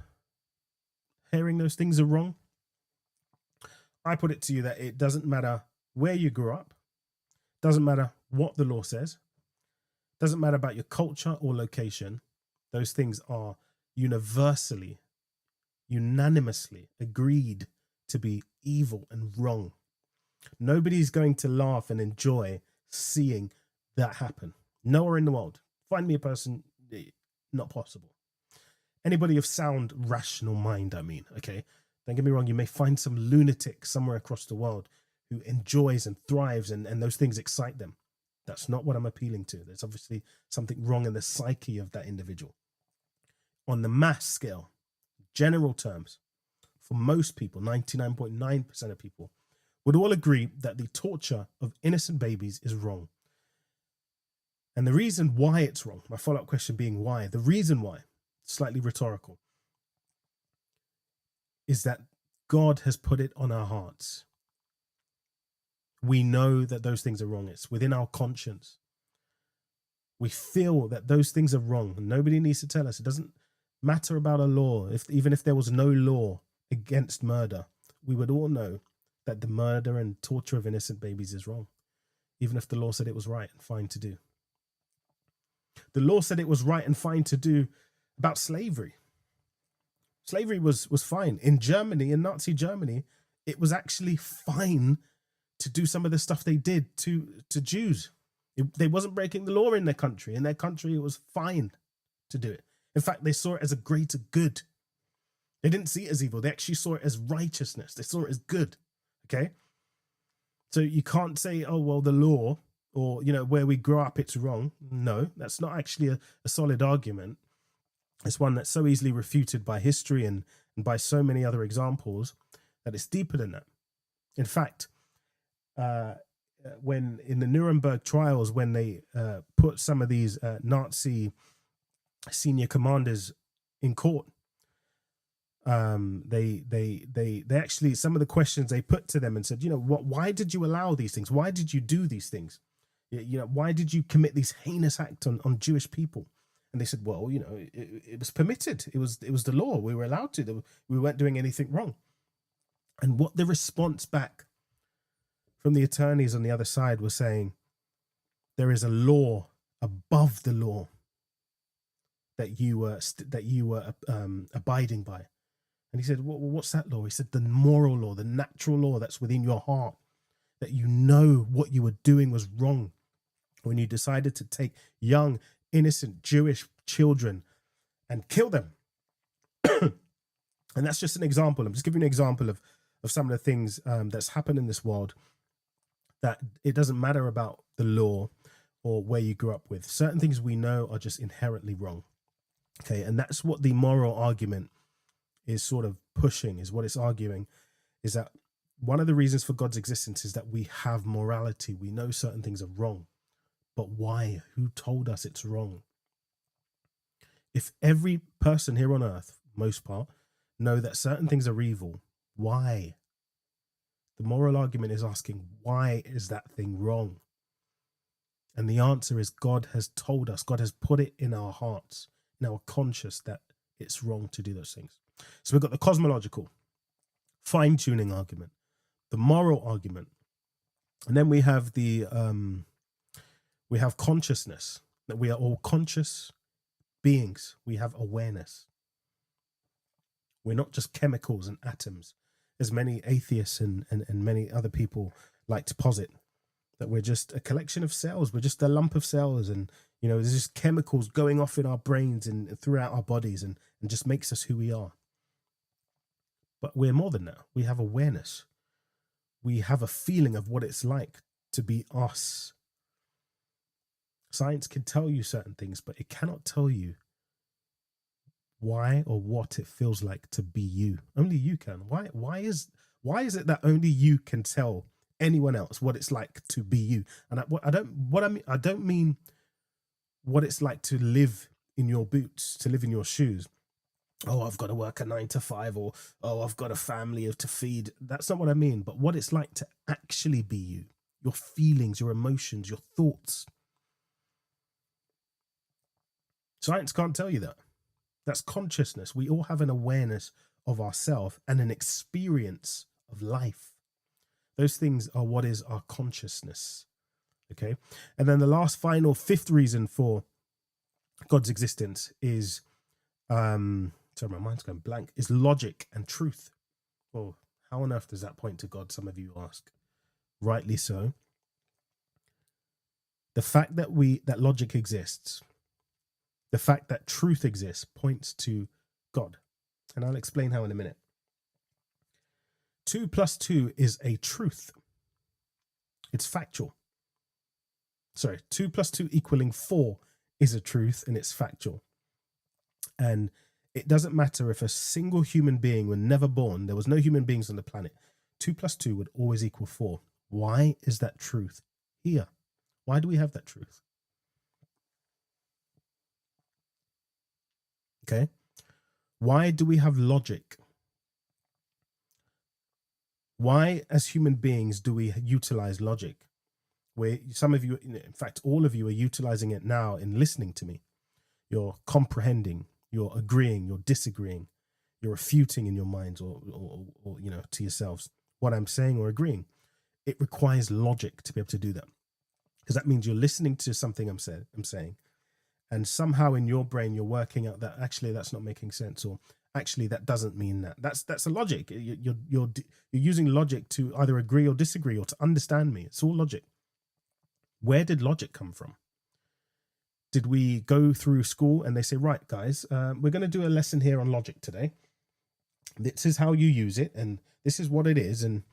hearing those things are wrong? I put it to you that it doesn't matter where you grew up, doesn't matter what the law says, doesn't matter about your culture or location. Those things are unanimously agreed to be evil and wrong. Nobody's going to laugh and enjoy seeing that happen. Nowhere in the world. Find me a person, not possible. Anybody of sound, rational mind, I mean, okay? Don't get me wrong, you may find some lunatic somewhere across the world who enjoys and thrives and those things excite them. That's not what I'm appealing to. There's obviously something wrong in the psyche of that individual. On the mass scale, general terms, for most people, 99.9% of people, would all agree that the torture of innocent babies is wrong. And the reason why it's wrong, my follow-up question being why, the reason why, slightly rhetorical, is that God has put it on our hearts. We know that those things are wrong. It's within our conscience. We feel that those things are wrong, and nobody needs to tell us. It doesn't matter about a law. Even if there was no law against murder, we would all know that the murder and torture of innocent babies is wrong, even if the law said it was right and fine to do. The law said it was right and fine to do about slavery. Slavery was fine. In Germany, in Nazi Germany, it was actually fine to do some of the stuff they did to Jews. They wasn't breaking the law in their country. In their country, it was fine to do it. In fact, they saw it as a greater good. They didn't see it as evil. They actually saw it as righteousness. They saw it as good. Okay? So you can't say, oh, well, the law or, you know, where we grow up, it's wrong. No, that's not actually a solid argument. It's one that's so easily refuted by history and by so many other examples that it's deeper than that. In fact, when in the Nuremberg trials, when they put some of these Nazi senior commanders in court, they actually, some of the questions they put to them and said, you know, why did you allow these things? Why did you do these things? You know, why did you commit these heinous acts on Jewish people? And they said, well, you know, it was permitted. It was the law. We were allowed to. We weren't doing anything wrong. And what the response back from the attorneys on the other side was saying, there is a law above the law that you were abiding by. And he said, well, what's that law? He said, the moral law, the natural law that's within your heart, that you know what you were doing was wrong when you decided to take young, innocent Jewish children and kill them. And that's just an example. I'm just giving you an example of some of the things that's happened in this world, that it doesn't matter about the law or where you grew up with. Certain things we know are just inherently wrong. Okay, and that's what the moral argument is sort of pushing, is what it's arguing, is that one of the reasons for God's existence is that we have morality. We know certain things are wrong, but why? Who told us it's wrong? If every person here on earth, most part, know that certain things are evil, why? The moral argument is asking, why is that thing wrong? And the answer is God has told us, God has put it in our hearts, in our conscious, that it's wrong to do those things. So we've got the cosmological, fine-tuning argument, the moral argument, and then we have the consciousness, that we are all conscious beings. We have awareness. We're not just chemicals and atoms, as many atheists and many other people like to posit, that we're just a collection of cells. We're just a lump of cells, and there's just chemicals going off in our brains and throughout our bodies, and just makes us who we are. But we're more than that. We have awareness. We have a feeling of what it's like to be us. Science can tell you certain things, but it cannot tell you why or what it feels like to be you. Only you can. Why is it that only you can tell anyone else what it's like to be you? And I don't mean what it's like to live in your boots, to live in your shoes. Oh, I've got to work a 9 to 5, or oh, I've got a family to feed. That's not what I mean. But what it's like to actually be you, your feelings, your emotions, your thoughts. Science can't tell you that. That's consciousness. We all have an awareness of ourselves and an experience of life. Those things are what is our consciousness. Okay. And then the last, final, fifth reason for God's existence is, sorry, my mind's going blank, is logic and truth. Well, how on earth does that point to God? Some of you ask. Rightly so. The fact that that logic exists, the fact that truth exists, points to God. And I'll explain how in a minute. 2 + 2 is a truth. It's factual. Sorry, 2 + 2 = 4 is a truth, and it's factual. And it doesn't matter if a single human being were never born, there was no human beings on the planet, 2 + 2 would always equal 4. Why is that truth here? Why do we have that truth? Okay. Why do we have logic? Why, as human beings, do we utilize logic? Where some of you, in fact, all of you are utilizing it now in listening to me. You're comprehending, you're agreeing, you're disagreeing, you're refuting in your minds or to yourselves what I'm saying or agreeing. It requires logic to be able to do that, because that means you're listening to something I'm saying, and somehow in your brain you're working out that actually that's not making sense, or actually that doesn't mean that. That's a logic. You're using logic to either agree or disagree or to understand me. It's all logic. Where did logic come from? Did we go through school and they say, right, guys, we're going to do a lesson here on logic today. This is how you use it, and this is what it is, and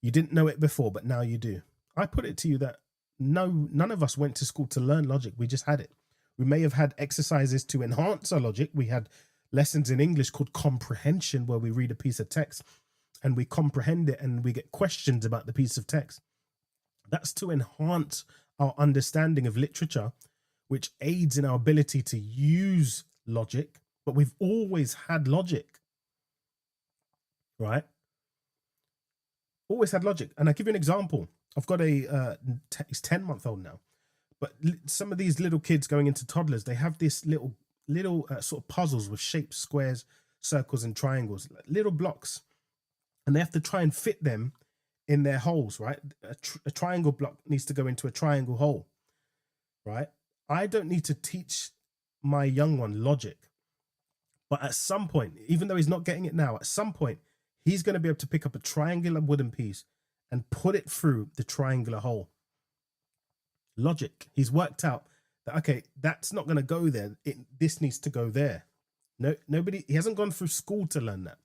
you didn't know it before, but now you do. I put it to you that none of us went to school to learn logic. We just had it. We may have had exercises to enhance our logic. We had lessons in English called comprehension, where we read a piece of text and we comprehend it and we get questions about the piece of text. That's to enhance our understanding of literature, which aids in our ability to use logic. But we've always had logic, right? Always had logic. And I'll give you an example. I've got he's 10-month-old now, but some of these little kids going into toddlers, they have this little sort of puzzles with shapes, squares, circles, and triangles, little blocks, and they have to try and fit them in their holes, right? A triangle block needs to go into a triangle hole, right? I don't need to teach my young one logic, but at some point, even though he's not getting it now, at some point, he's going to be able to pick up a triangular wooden piece and put it through the triangular hole. Logic. He's worked out that, okay, that's not going to go there. This needs to go there. He hasn't gone through school to learn that.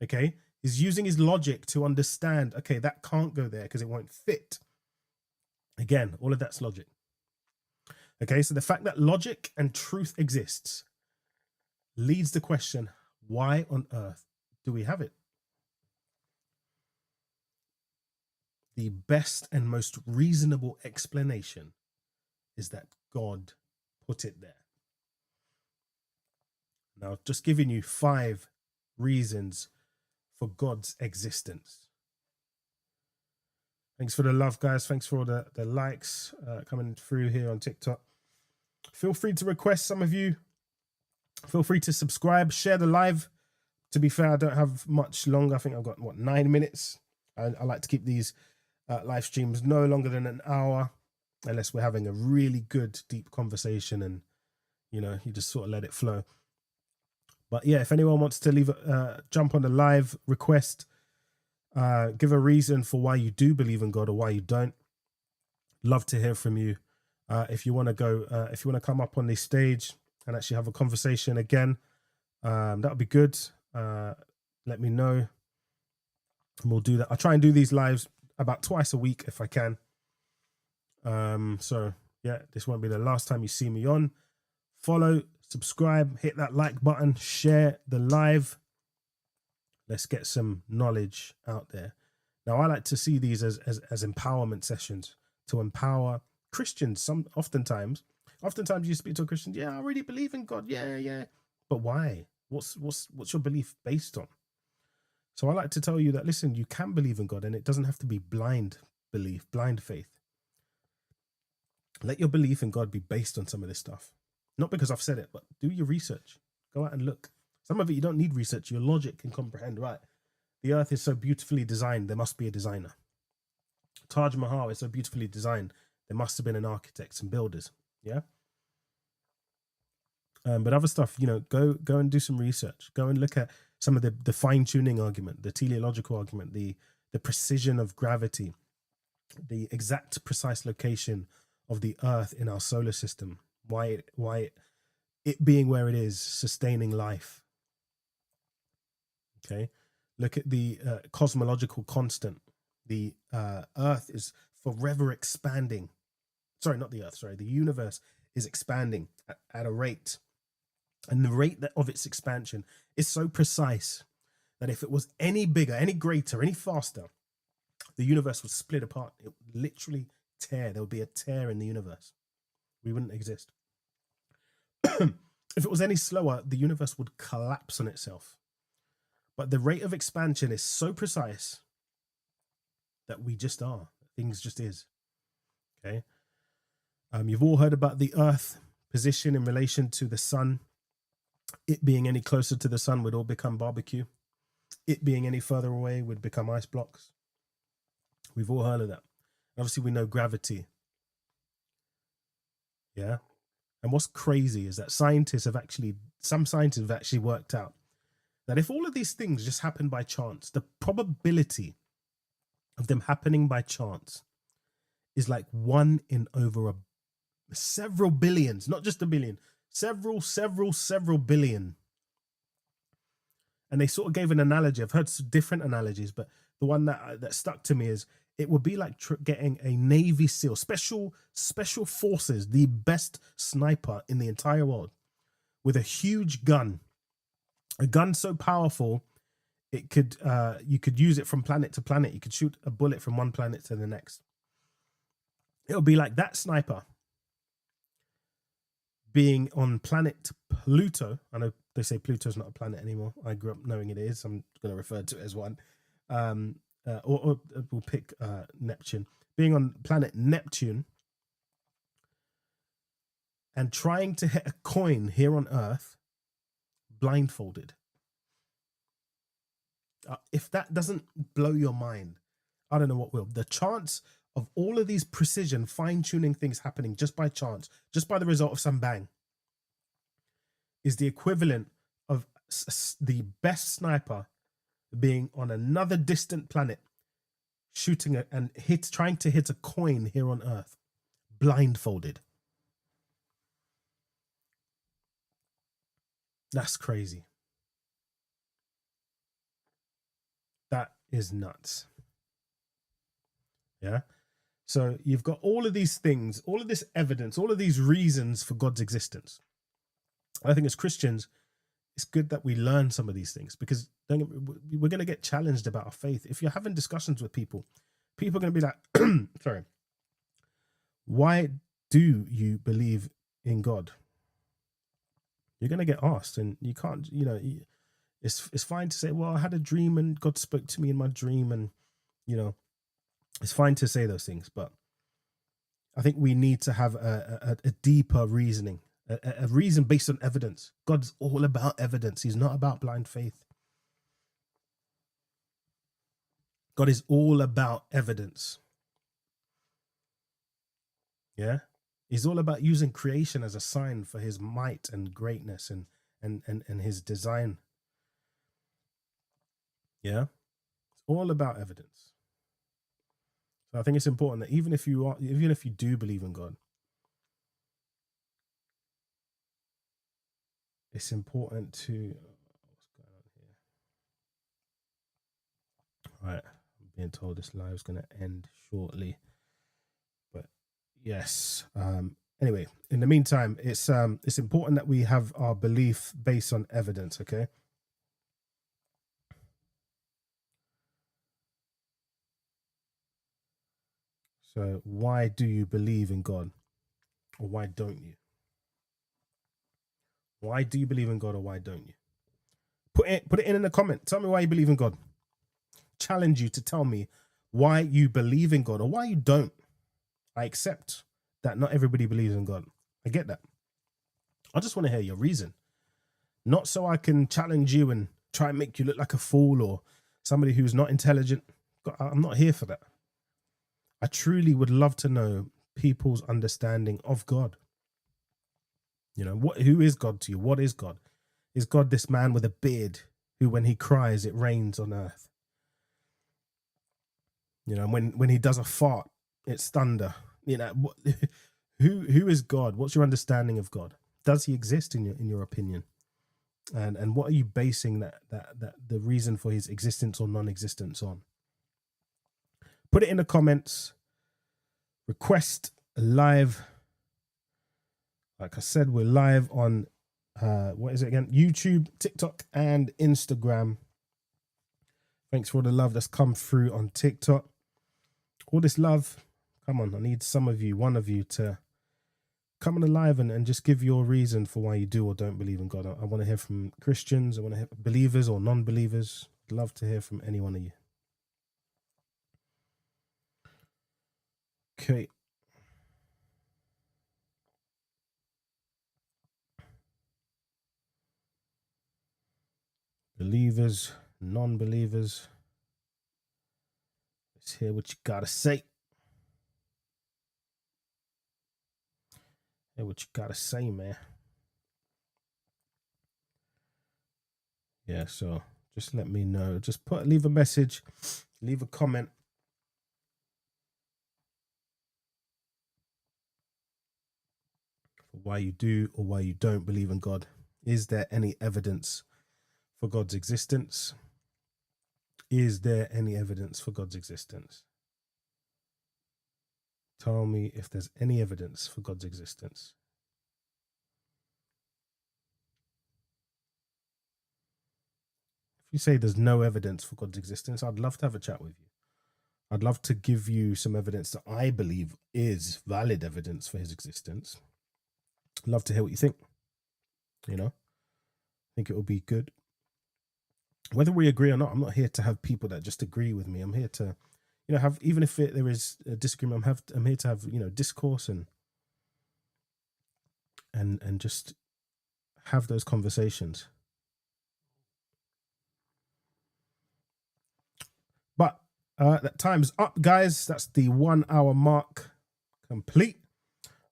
Okay. He's using his logic to understand, okay, that can't go there because it won't fit. Again, all of that's logic. Okay. So the fact that logic and truth exists leads the question, Why on earth do we have it? The best and most reasonable explanation is that God put it there. Now, just giving you 5 reasons for God's existence. Thanks for the love, guys. Thanks for all the likes coming through here on TikTok. Feel free to request, some of you. Feel free to subscribe, share the live. To be fair, I don't have much longer. I think I've got, 9 minutes. I like to keep these live streams no longer than an hour, unless we're having a really good, deep conversation and, you just sort of let it flow. But yeah, if anyone wants to leave, jump on the live, request, give a reason for why you do believe in God or why you don't. Love to hear from you. If you want to come up on the stage and actually have a conversation again, that would be good. Let me know, and we'll do that. I try and do these lives about twice a week if I can. So yeah, this won't be the last time you see me on. Follow, subscribe, hit that like button, share the live. Let's get some knowledge out there. Now, I like to see these as empowerment sessions to empower Christians. Oftentimes you speak to a Christian, yeah, I really believe in God. Yeah. But why? What's your belief based on? So I like to tell you that, listen, you can believe in God, and it doesn't have to be blind belief, blind faith. Let your belief in God be based on some of this stuff. Not because I've said it, but do your research. Go out and look. Some of it you don't need research. Your logic can comprehend, right? The earth is so beautifully designed, there must be a designer. Taj Mahal is so beautifully designed, there must have been an architects and builders. Yeah. But other stuff, go and do some research. Go and look at some of the fine-tuning argument, the teleological argument, the precision of gravity, the exact precise location of the earth in our solar system, why it being where it is, sustaining life. Okay, look at the cosmological constant. The earth is forever expanding. Sorry, not the earth, sorry. The universe is expanding at a rate. And the rate of its expansion is so precise that if it was any bigger, any greater, any faster, the universe would split apart. It would literally tear. There would be a tear in the universe. We wouldn't exist. If it was any slower, the universe would collapse on itself. But the rate of expansion is so precise that we just are. Things just is. Okay. You've all heard about the Earth position in relation to the sun. It being any closer to the sun would all become barbecue. It being any further away would become ice blocks. We've all heard of that. Obviously, we know gravity. Yeah. And what's crazy is that some scientists have actually worked out that if all of these things just happen by chance, the probability of them happening by chance is like 1 in over several billions, not just a billion, several billion. And they sort of gave an analogy. I've heard some different analogies, but the one that stuck to me is it would be like getting a Navy SEAL, special forces, the best sniper in the entire world, with a huge gun, a gun so powerful it could you could use it from planet to planet. You could shoot a bullet from one planet to the next. It'll be like that sniper being on planet Pluto. I know they say Pluto's not a planet anymore. I grew up knowing it is. I'm going to refer to it as one. Or we'll pick Neptune. Being on planet Neptune and trying to hit a coin here on Earth blindfolded. If that doesn't blow your mind, I don't know what will. The chance of all of these precision, fine-tuning things happening just by chance, just by the result of some bang, is the equivalent of the best sniper being on another distant planet, shooting trying to hit a coin here on Earth, blindfolded. That's crazy. That is nuts. Yeah. So you've got all of these things, all of this evidence, all of these reasons for God's existence. I think as Christians, it's good that we learn some of these things, because we're going to get challenged about our faith. If you're having discussions with people are going to be like, sorry, why do you believe in God? You're going to get asked, and you can't, it's fine to say, well, I had a dream and God spoke to me in my dream, and it's fine to say those things, but I think we need to have a deeper reasoning, a reason based on evidence. God's all about evidence. He's not about blind faith. God is all about evidence. Yeah. He's all about using creation as a sign for his might and greatness and his design. Yeah. It's all about evidence. So I think it's important that even if you do believe in God, it's important to, what's going on here? All right. I'm being told this live is going to end shortly, but yes. Anyway, in the meantime, it's important that we have our belief based on evidence. Okay. So why do you believe in God, or why don't you? Why do you believe in God, or why don't you? Put it in the comment. Tell me why you believe in God. Challenge you to tell me why you believe in God or why you don't. I accept that not everybody believes in God. I get that. I just want to hear your reason. Not so I can challenge you and try and make you look like a fool or somebody who's not intelligent. I'm not here for that. I truly would love to know people's understanding of God. Who is God to you? What is God? Is God this man with a beard who, when he cries, it rains on earth? When he does a fart, it's thunder. Who is God? What's your understanding of God? Does he exist in your opinion? And what are you basing that the reason for his existence or non-existence on? Put it in the comments. Request a live. Like I said, we're live on what is it again? YouTube, TikTok, and Instagram. Thanks for all the love that's come through on TikTok. All this love. Come on, I need one of you to come on the live and just give your reason for why you do or don't believe in God. I want to hear from Christians. I want to hear believers or non-believers. I'd love to hear from any one of you. Okay. Believers, non-believers. Let's hear what you gotta say. Hear what you gotta say, man. Yeah, so just let me know. Just leave a message, leave a comment. For why you do or why you don't believe in God. Is there any evidence for God's existence? Is there any evidence for God's existence? Tell me if there's any evidence for God's existence. If you say there's no evidence for God's existence, I'd love to have a chat with you. I'd love to give you some evidence that I believe is valid evidence for his existence. I'd love to hear what you think. I think it will be good. Whether we agree or not, I'm not here to have people that just agree with me. I'm here to, have, even if there is a disagreement, I'm here to have, discourse and just have those conversations. But that time's up, guys. That's the 1 hour mark complete.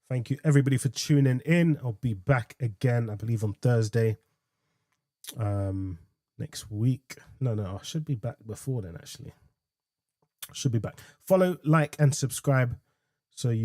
Thank you everybody for tuning in. I'll be back again, I believe, on Thursday. Next week. No, I should be back before then, actually. Should be back. Follow, like, and subscribe so you